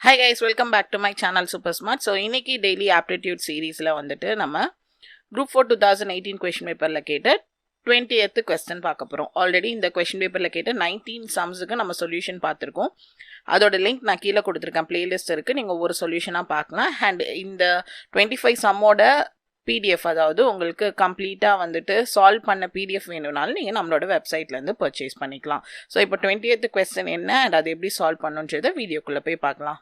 Hi guys, welcome back to my channel Super Smart. So இன்னைக்கு daily aptitude seriesல வந்துட்டு நம்ம group 4 2018 question paperல கேட்ட 20th question பார்க்க போறோம். ஆல்ரெடி இந்த question paperல கேட்ட 19 sumsக்கு நம்ம சொல்யூஷன் பார்த்திருக்கோம். அதோட லிங்க் நான் கீழ கொடுத்திருக்கேன், பிளேலிஸ்ட் இருக்கு, நீங்க ஒவ்வொரு சொல்யூஷனா பார்க்கலாம். and இந்த 25 சம்மோட PDF அதாவது உங்களுக்கு கம்ப்ளீட்டா வந்துட்டு சால்வ் பண்ண PDF வேணும்னாலும் நீங்க நம்மளோட வெப்சைட்ல இருந்து பர்ச்சேஸ் பண்ணிக்கலாம். ஸோ இப்போ 20th question என்ன and அதை எப்படி சால்வ் பண்ணணும்ன்றத வீடியோக்குள்ள போய் பார்க்கலாம்.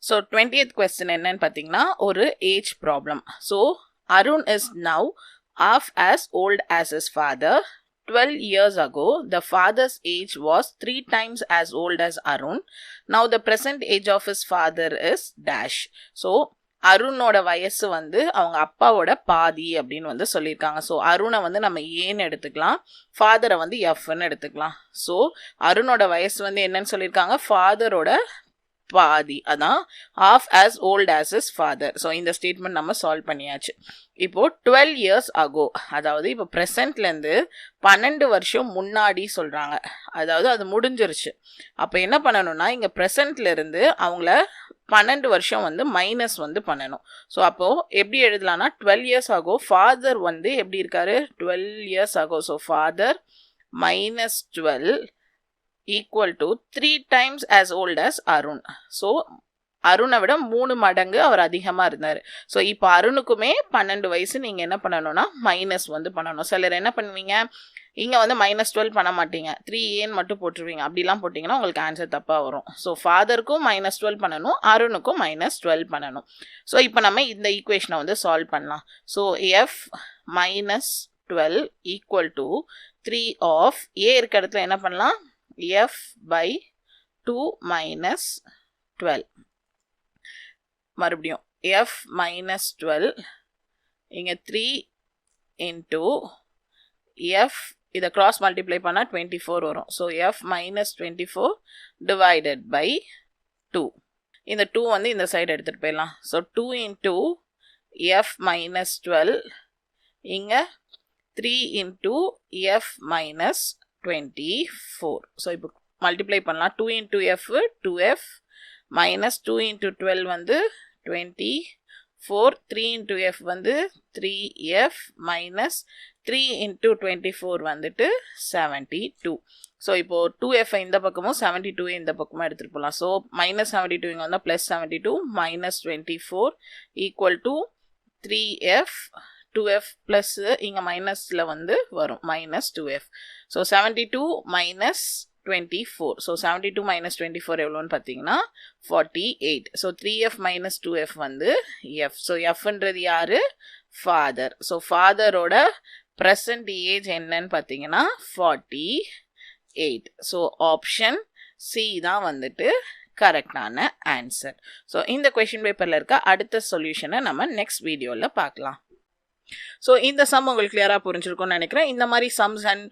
So 20th question என்னன்னு பார்த்தீங்கன்னா ஒரு age problem. So Arun is now half as old as his father. 12 years ago, the father's age was 3 times as old as Arun. Now the present age of his father is dash. So அருணோட வயசு வந்து அவங்க அப்பாவோட பாதி அப்படின்னு வந்து சொல்லியிருக்காங்க. So அருணை வந்து நம்ம ஏன்னு எடுத்துக்கலாம், ஃபாதரை வந்து எஃப்னு எடுத்துக்கலாம். ஸோ அருணோட வயசு வந்து என்னன்னு சொல்லியிருக்காங்க, ஃபாதரோட பாதி, அதான் half as old as his father. So இந்த ஸ்டேட்மெண்ட் நம்ம சால்வ் பண்ணியாச்சு. இப்போ 12 years ago, அதாவது இப்போ ப்ரெசன்ட்லேருந்து 12 வருஷம் முன்னாடி சொல்கிறாங்க, அதாவது அது முடிஞ்சிருச்சு. அப்போ என்ன பண்ணணும்னா இங்கே ப்ரெசன்ட்லேருந்து அவங்கள 12 வருஷம் வந்து மைனஸ் வந்து பண்ணணும். ஸோ அப்போது எப்படி எழுதலாம்னா 12 years ago ஃபாதர் வந்து எப்படி இருக்காரு, 12 years ago. So father minus 12 equal to 3 times as old as Arun. So அருணை விட 3 மடங்கு அவர் அதிகமாக இருந்தார். ஸோ இப்போ அருணுக்குமே 12 வயசு. நீங்கள் என்ன பண்ணணும்னா மைனஸ் வந்து பண்ணணும். சிலர் என்ன பண்ணுவீங்க, இங்கே வந்து -12 பண்ண மாட்டீங்க, 3a மட்டும் போட்டுருவீங்க. அப்படிலாம் போட்டிங்கன்னா உங்களுக்கு ஆன்சர் தப்பாக வரும். ஸோ ஃபாதருக்கும் -12 பண்ணணும், அருணுக்கும் -12 பண்ணணும். ஸோ இப்போ நம்ம இந்த ஈக்குவேஷனை வந்து சால்வ் பண்ணலாம். So F -12 equal to 3 of A இருக்க இடத்துல என்ன பண்ணலாம், f by 2 minus 12. மறுபடியும் f minus 12 இங்க 3 into f, இதை cross multiply பண்ணா 24 வரும். so f minus 24 divided by 2. இந்த 2 வந்து இந்த சைடு எடுத்துட்டு போயிடலாம். so 2 into f minus 12 இங்க 3 into f minus 24. ஸோ இப்போ மல்டிப்ளை பண்ணலாம். 2 into f 2f minus 2 into 12 வந்து 24. 3 into f வந்து 3f மைனஸ் 3 into 24 வந்துட்டு 72. ஸோ இப்போ 2f இந்த பக்கமும் 72 இந்த பக்கமும் எடுத்துகிட்டு போகலாம். ஸோ -72 இங்கே வந்தால் +72 minus 24 equal to 3f 2f plus இங்க மைனஸ்ல வந்து வரும் -2f. So 72 minus 24. So 72 minus 24 எவ்வளோன்னு பார்த்தீங்கன்னா 48. ஸோ 3f minus 2f வந்து f. ஸோ fன்றது யாரு, ஃபாதர். ஸோ ஃபாதரோட ப்ரெசன்ட் ஏஜ் என்னன்னு பார்த்தீங்கன்னா 48. ஸோ ஆப்ஷன் சி தான் வந்துட்டு கரெக்டான ஆன்சர். ஸோ இந்த கொஷின் பேப்பரில் இருக்க அடுத்த சொல்யூஷனை நம்ம நெக்ஸ்ட் வீடியோவில் பார்க்கலாம். ஸோ இந்த சம் உங்களுக்கு கிளியராக புரிஞ்சிருக்கும்னு நினைக்கிறேன். இந்த மாதிரி சம்ஸ் அண்ட்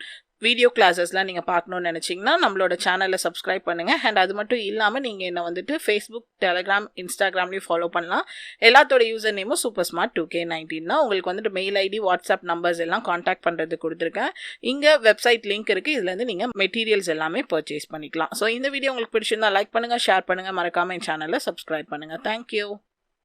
வீடியோ கிளாஸஸ்லாம் நீங்கள் பார்க்கணுன்னு நினச்சிங்கன்னா நம்மளோட சேனலை சப்ஸ்கிரைப் பண்ணுங்கள். அண்ட் அது மட்டும் இல்லாமல் நீங்கள் என்ன வந்துட்டு ஃபேஸ்புக், டெலிகிராம், இன்ஸ்டாகிராம்லேயும் ஃபாலோ பண்ணலாம். எல்லாத்தோட யூசர் நேமும் சூப்பர் ஸ்மார்ட் 2K19 தான். உங்களுக்கு வந்துட்டு மெயில் ஐடி, வாட்ஸ்அப் நம்பர்ஸ் எல்லாம் காண்டாக்ட் பண்ணுறது கொடுத்துருக்கேன். இங்கே வெப்சைட் லிங்க் இருக்குது, இதுலேருந்து நீங்கள் மெட்டீரியல்ஸ் எல்லாமே பர்ச்சேஸ் பண்ணிக்கலாம். ஸோ இந்த வீடியோ உங்களுக்கு பிடிச்சிருந்தா லைக் பண்ணுங்கள், ஷேர் பண்ணுங்கள், மறக்காமல் என் சேனலை சப்ஸ்கிரைப் பண்ணுங்கள். தேங்க்யூ.